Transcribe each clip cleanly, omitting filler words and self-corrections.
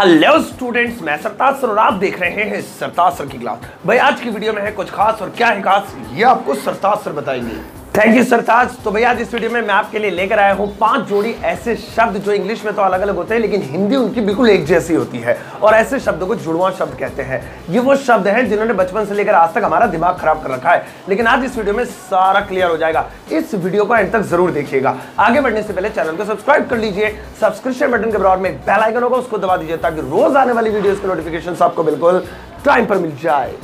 Hello students, मैं सरताज sir और आप देख रहे हैं सरताज सर की क्लास। भाई आज की वीडियो में है कुछ खास, और क्या है खास ये आपको सरताज सर बताएंगे। थैंक यू सरताज। तो भैया आज इस वीडियो में मैं आपके लिए लेकर आया हूँ 5 जोड़ी ऐसे शब्द जो इंग्लिश में तो अलग अलग होते हैं लेकिन हिंदी उनकी बिल्कुल एक जैसी होती है, और ऐसे शब्दों को जुड़वां शब्द कहते हैं। ये वो शब्द हैं जिन्होंने बचपन से लेकर आज तक हमारा दिमाग खराब कर रखा है, लेकिन आज इस वीडियो में सारा क्लियर हो जाएगा। इस वीडियो को एंड तक जरूर देखिएगा। आगे बढ़ने से पहले चैनल को सब्सक्राइब कर लीजिए। सब्सक्रिप्शन बटन के बराबर में बेल आइकन होगा, उसको दबा दीजिए ताकि रोज आने वाली वीडियोस के नोटिफिकेशन आपको बिल्कुल टाइम पर मिल जाए।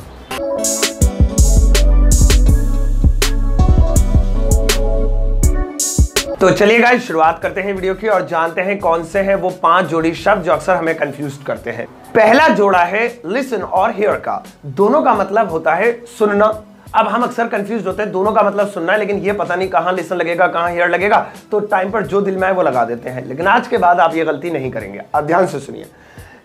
तो चलिए गाइस शुरुआत करते हैं वीडियो की और जानते हैं कौन से हैं वो 5 जोड़ी शब्द जो अक्सर हमें कंफ्यूज करते हैं। पहला जोड़ा है लिसन और हियर का। दोनों का मतलब होता है सुनना। अब हम अक्सर कंफ्यूज होते हैं, दोनों का मतलब सुनना है लेकिन ये पता नहीं कहां लिसन लगेगा कहां हियर लगेगा, तो टाइम पर जो दिल में आए वो लगा देते हैं। लेकिन आज के बाद आप ये गलती नहीं करेंगे। अब ध्यान से सुनिए,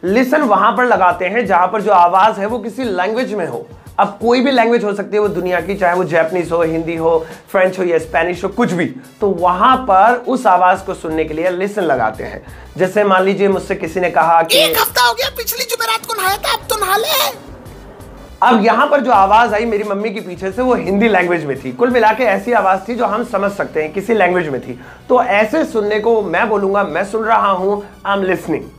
लिसन वहां पर लगाते हैं जहां पर जो आवाज है वो किसी लैंग्वेज में हो। अब कोई भी लैंग्वेज हो सकती है वो दुनिया की, चाहे वो जापानीज हो, हिंदी हो, फ्रेंच हो या स्पेनिश हो, कुछ भी, तो वहां पर उस आवाज को सुनने के लिए लिसन लगाते हैं। जैसे मान लीजिए मुझसे किसी ने कहा कि 1 हफ्ता हो गया, पिछली जुमेरात को नहाया था, अब तो नहा ले। अब यहां पर जो आवाज आई मेरी मम्मी के पीछे से वो हिंदी लैंग्वेज में थी। कुल मिला के ऐसी आवाज थी जो हम समझ सकते हैं किसी लैंग्वेज में थी। तो ऐसे सुनने को मैं बोलूंगा मैं सुन रहा हूं, आई एम लिसनिंग।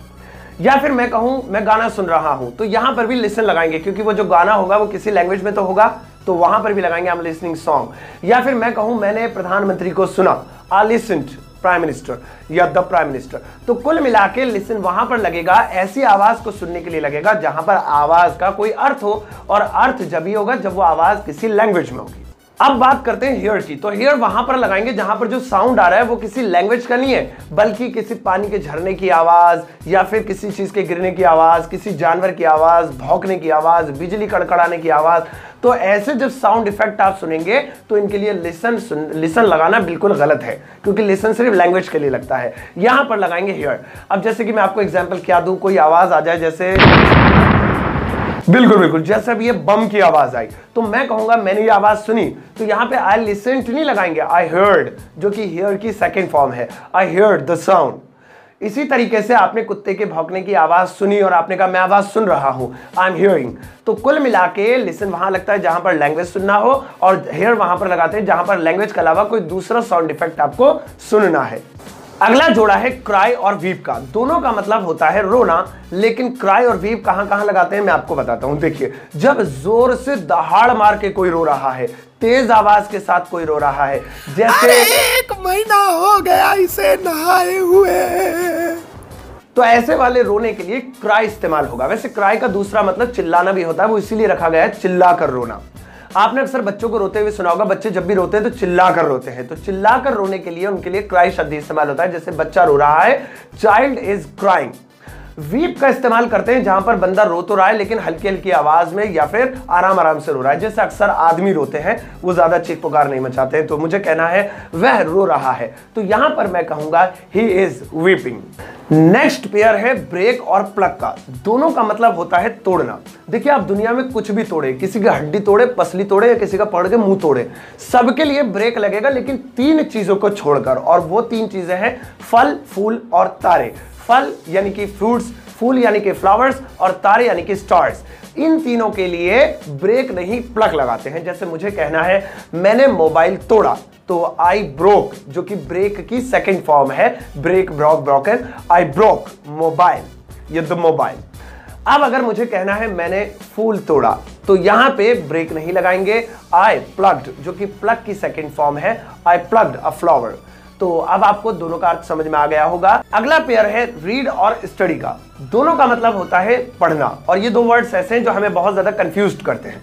या फिर मैं कहूं मैं गाना सुन रहा हूं, तो यहां पर भी लिसन लगाएंगे क्योंकि वो जो गाना होगा वो किसी लैंग्वेज में तो होगा, तो वहां पर भी लगाएंगे आई एम लिसनिंग सॉन्ग। या फिर मैं कहूं मैंने प्रधानमंत्री को सुना, आई लिसन्ड प्राइम मिनिस्टर या द प्राइम मिनिस्टर। तो कुल मिला के लिसन वहां पर लगेगा, ऐसी आवाज को सुनने के लिए लगेगा जहां पर आवाज का कोई अर्थ हो, और अर्थ जब ही होगा जब वो आवाज किसी लैंग्वेज में होगी। अब बात करते हैं हियर की। तो हियर वहां पर लगाएंगे जहां पर जो साउंड आ रहा है वो किसी लैंग्वेज का नहीं है, बल्कि किसी पानी के झरने की आवाज, या फिर किसी चीज के गिरने की आवाज, किसी जानवर की आवाज, भौंकने की आवाज, बिजली कड़कड़ाने की आवाज। तो ऐसे जब साउंड इफेक्ट आप सुनेंगे तो इनके लिए लिसन लगाना बिल्कुल गलत है, क्योंकि लिसन सिर्फ लैंग्वेज के लिए लगता है। यहां पर लगाएंगे हियर। अब जैसे कि मैं आपको एग्जाम्पल क्या दूं, कोई आवाज आ जाए जैसे बिल्कुल जैसे अब ये बम की आवाज आई, तो मैं कहूंगा मैंने ये आवाज सुनी, तो यहां पे आई लिसन्ड नहीं लगाएंगे, आई हर्ड, जो कि हियर की सेकंड फॉर्म है, आई हर्ड द साउंड। इसी तरीके से आपने कुत्ते के भौंकने की आवाज सुनी और आपने कहा मैं आवाज सुन रहा हूं, आई एम हियरिंग। तो कुल मिला के लिसन वहां लगता है जहां पर लैंग्वेज सुनना हो, और हियर वहां पर लगाते हैं जहां पर लैंग्वेज के अलावा कोई दूसरा साउंड इफेक्ट आपको सुनना है। अगला जोड़ा है क्राई और वीप का। दोनों का मतलब होता है रोना, लेकिन क्राई और वीप कहां कहां लगाते हैं मैं आपको बताता हूं। देखिए, जब जोर से दहाड़ मार के कोई रो रहा है, तेज आवाज के साथ कोई रो रहा है, जैसे 1 महीना हो गया इसे नहाए हुए, तो ऐसे वाले रोने के लिए क्राई इस्तेमाल होगा। वैसे क्राई का दूसरा मतलब चिल्लाना भी होता है, वो इसीलिए रखा गया है चिल्ला कर रोना। आपने अक्सर बच्चों को रोते हुए सुना होगा, बच्चे जब भी रोते हैं तो चिल्ला कर रोते हैं, तो चिल्ला कर रोने के लिए उनके लिए क्राई शब्द इस्तेमाल होता है। जैसे बच्चा रो रहा है, चाइल्ड इज क्राइंग। वीप का इस्तेमाल करते हैं जहां पर बंदा रो तो रहा है लेकिन हल्की हल्की आवाज में या फिर आराम आराम से रो रहा है। जैसे अक्सर आदमी रोते हैं, वो ज्यादा चीख पुकार नहीं मचाते हैं, तो मुझे कहना है वह रो रहा है, तो यहां पर मैं कहूंगा he is weeping. Next pair है ब्रेक और प्लग का। दोनों का मतलब होता है तोड़ना। देखिए, आप दुनिया में कुछ भी तोड़े, किसी की हड्डी तोड़े, पसली तोड़े, या किसी का पकड़ के मुंह तोड़े, सबके लिए ब्रेक लगेगा, लेकिन 3 चीजों को छोड़कर, और वो 3 चीजें हैं फल, फूल और तारे। फल यानी कि फ्रूट्स, फूल यानी कि फ्लावर्स, और तारे यानी कि स्टार्स। इन तीनों के लिए ब्रेक नहीं प्लग लगाते हैं। जैसे मुझे कहना है मैंने मोबाइल तोड़ा, तो आई ब्रोक, जो कि ब्रेक की सेकंड फॉर्म है, break, broken, I broke mobile, ये द मोबाइल। अब अगर मुझे कहना है मैंने फूल तोड़ा, तो यहां पे ब्रेक नहीं लगाएंगे, आई प्लग्ड, जो कि प्लग की सेकंड फॉर्म है, आई प्लग्ड अ फ्लावर। तो अब आपको दोनों का अर्थ समझ में आ गया होगा। अगला पेयर है रीड और स्टडी का। दोनों का मतलब होता है पढ़ना, और ये 2 वर्ड्स ऐसे हैं जो हमें बहुत ज्यादा कंफ्यूज करते हैं।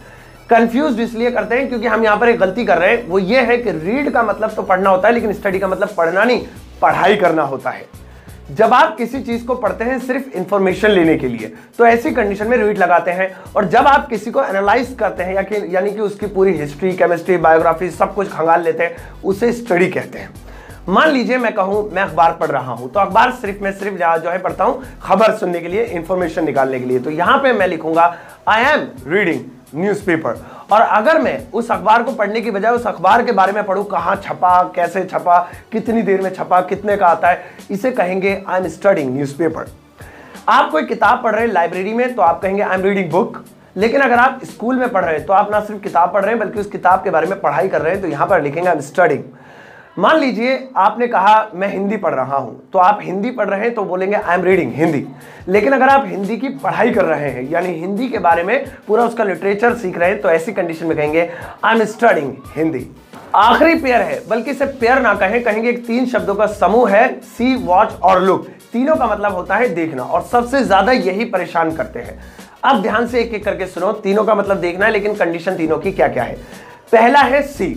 कंफ्यूज इसलिए करते हैं क्योंकि हम यहां पर एक गलती कर रहे हैं, वो ये है कि रीड का मतलब तो पढ़ना होता है, लेकिन स्टडी का मतलब पढ़ना नहीं, पढ़ाई करना होता है। जब आप किसी चीज को पढ़ते हैं सिर्फ इंफॉर्मेशन लेने के लिए, तो ऐसी कंडीशन में रीड लगाते हैं, और जब आप किसी को एनालाइज करते हैं यानी कि उसकी पूरी हिस्ट्री, केमिस्ट्री, बायोग्राफी सब कुछ खंगाल लेते हैं, उसे स्टडी कहते हैं। मान लीजिए मैं कहूं मैं अखबार पढ़ रहा हूं, तो अखबार मैं सिर्फ जो है पढ़ता हूं खबर सुनने के लिए, इंफॉर्मेशन निकालने के लिए, तो यहां पे मैं लिखूंगा आई एम रीडिंग न्यूज़पेपर। और अगर मैं उस अखबार को पढ़ने की बजाय उस अखबार के बारे में पढूं, कहां छपा, कैसे छपा, कितनी देर में छपा, कितने का आता है, इसे कहेंगे आई एम स्टडीइंग न्यूज़पेपर। आप कोई किताब पढ़ रहे हैं लाइब्रेरी में तो आप कहेंगे आई एम रीडिंग बुक। लेकिन अगर आप स्कूल में पढ़ रहे हैं तो आप ना सिर्फ किताब पढ़ रहे हैं बल्कि उस किताब के बारे में पढ़ाई कर रहे हैं, तो यहां पर लिखेंगे आई एम स्टडिंग। मान लीजिए आपने कहा मैं हिंदी पढ़ रहा हूं, तो आप हिंदी पढ़ रहे हैं तो बोलेंगे आई एम रीडिंग हिंदी। लेकिन अगर आप हिंदी की पढ़ाई कर रहे हैं यानी हिंदी के बारे में पूरा उसका लिटरेचर सीख रहे हैं तो ऐसी कंडीशन में कहेंगे आई एम स्टडिंग हिंदी। आखिरी पेयर है, बल्कि इसे पेयर ना कहें, कहेंगे 3 शब्दों का समूह है, सी, वॉच और लुक। तीनों का मतलब होता है देखना और सबसे ज्यादा यही परेशान करते हैं। अब ध्यान से एक एक करके सुनो, तीनों का मतलब देखना है लेकिन कंडीशन तीनों की क्या क्या है। पहला है सी,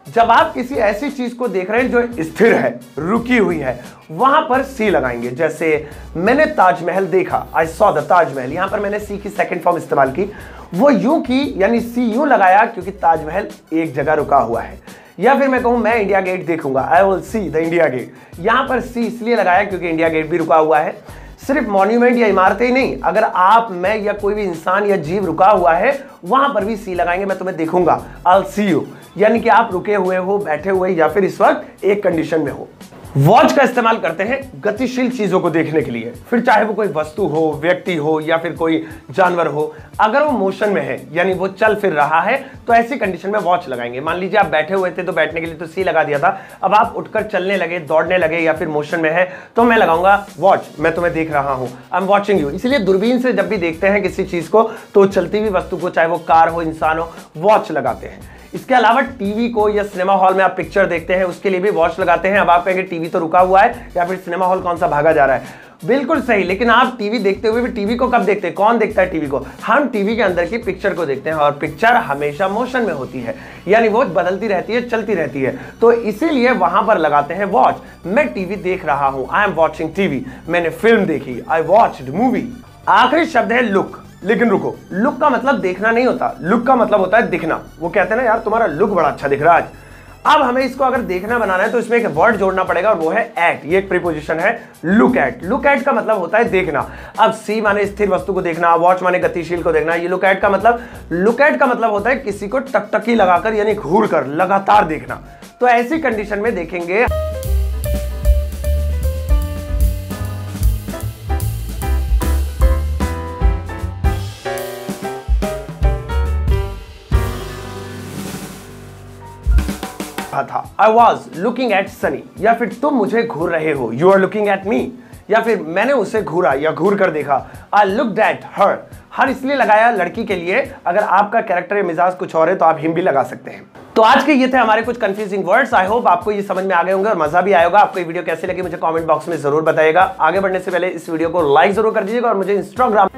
जब आप किसी ऐसी चीज को देख रहे हैं जो स्थिर है, रुकी हुई है, वहां पर सी लगाएंगे। जैसे मैंने ताजमहल देखा, आई सॉ द ताजमहल, यहां पर मैंने सी की सेकंड फॉर्म इस्तेमाल की, वो यूं की यानी सी यूं लगाया क्योंकि ताजमहल एक जगह रुका हुआ है। या फिर मैं कहूं मैं इंडिया गेट देखूंगा, I will see the India Gate, यहां पर सी इसलिए लगाया क्योंकि इंडिया गेट भी रुका हुआ है। सिर्फ मॉन्यूमेंट या इमारतें ही नहीं, अगर आप, मैं या कोई भी इंसान या जीव रुका हुआ है वहां पर भी सी लगाएंगे, मैं तुम्हें देखूंगा, आई विल सी यू, यानी कि आप रुके हुए हो, बैठे हुए या फिर इस वक्त एक कंडीशन में हो। वॉच का इस्तेमाल करते हैं गतिशील चीजों को देखने के लिए, फिर चाहे वो कोई वस्तु हो, व्यक्ति हो या फिर कोई जानवर हो। अगर वो मोशन में है यानी वो चल फिर रहा है तो ऐसी कंडीशन में वॉच लगाएंगे। मान लीजिए आप बैठे हुए थे तो बैठने के लिए तो सी लगा दिया था, अब आप उठकर चलने लगे, दौड़ने लगे या फिर मोशन में है तो मैं लगाऊंगा वॉच, मैं तुम्हें देख रहा हूं, आई एम वॉचिंग यू। इसलिए दूरबीन से जब भी देखते हैं किसी चीज को तो चलती हुई वस्तु को, चाहे वो कार हो, इंसान हो, वॉच लगाते हैं। इसके अलावा टीवी को या सिनेमा हॉल में आप पिक्चर देखते हैं उसके लिए भी वॉच लगाते हैं। अब आप कहेंगे टीवी तो रुका हुआ है या फिर सिनेमा हॉल कौन सा भागा जा रहा है, बिल्कुल सही, लेकिन आप टीवी देखते हुए भी टीवी को कब देखते हैं, कौन देखता है टीवी को, हम टीवी के अंदर की पिक्चर को देखते हैं और पिक्चर हमेशा मोशन में होती है यानी वो बदलती रहती है, चलती रहती है, तो इसीलिए वहां पर लगाते हैं वॉच। मैं टीवी देख रहा हूं, आई एम वॉचिंग टीवी, मैंने फिल्म देखी, आई वॉच्ड मूवी। आखिरी शब्द है लुक। लेकिन रुको, लुक का मतलब देखना नहीं होता, लुक का मतलब होता है दिखना। वो कहते हैं ना यार तुम्हारा लुक बड़ा अच्छा दिख रहा है आज। अब हमें इसको अगर देखना बनाना है तो इसमें एक वर्ड जोड़ना पड़ेगा और वो है एट। ये एक प्रीपोजिशन है लुक एट। लुक एट का मतलब होता है देखना। अब सी माने स्थिर वस्तु को देखना, वॉच माने गतिशील को देखना। ये लुक एट का मतलब होता है किसी को टकटकी लगाकर यानी घूर कर लगातार देखना। तो ऐसी कंडीशन में देखेंगे था, I was looking at Sunny, या फिर तुम मुझे घूर रहे हो, you are looking at me, या फिर मैंने उसे घूरा या घूर कर देखा, आई लुक्ड एट हर। हर इसलिए लगाया लड़की के लिए, अगर आपका कैरेक्टर या मिजाज कुछ और है तो आप हिम भी लगा सकते हैं। तो आज के ये थे हमारे कुछ कंफ्यूजिंग वर्ड्स। आई होप आपको ये समझ में आ गए होंगे और मजा भी आया होगा। आपको ये वीडियो कैसी लगी मुझे कमेंट बॉक्स में जरूर बताइएगा। आगे बढ़ने से पहले इस वीडियो को लाइक जरूर कर दीजिएगा और मुझे इंस्टाग्राम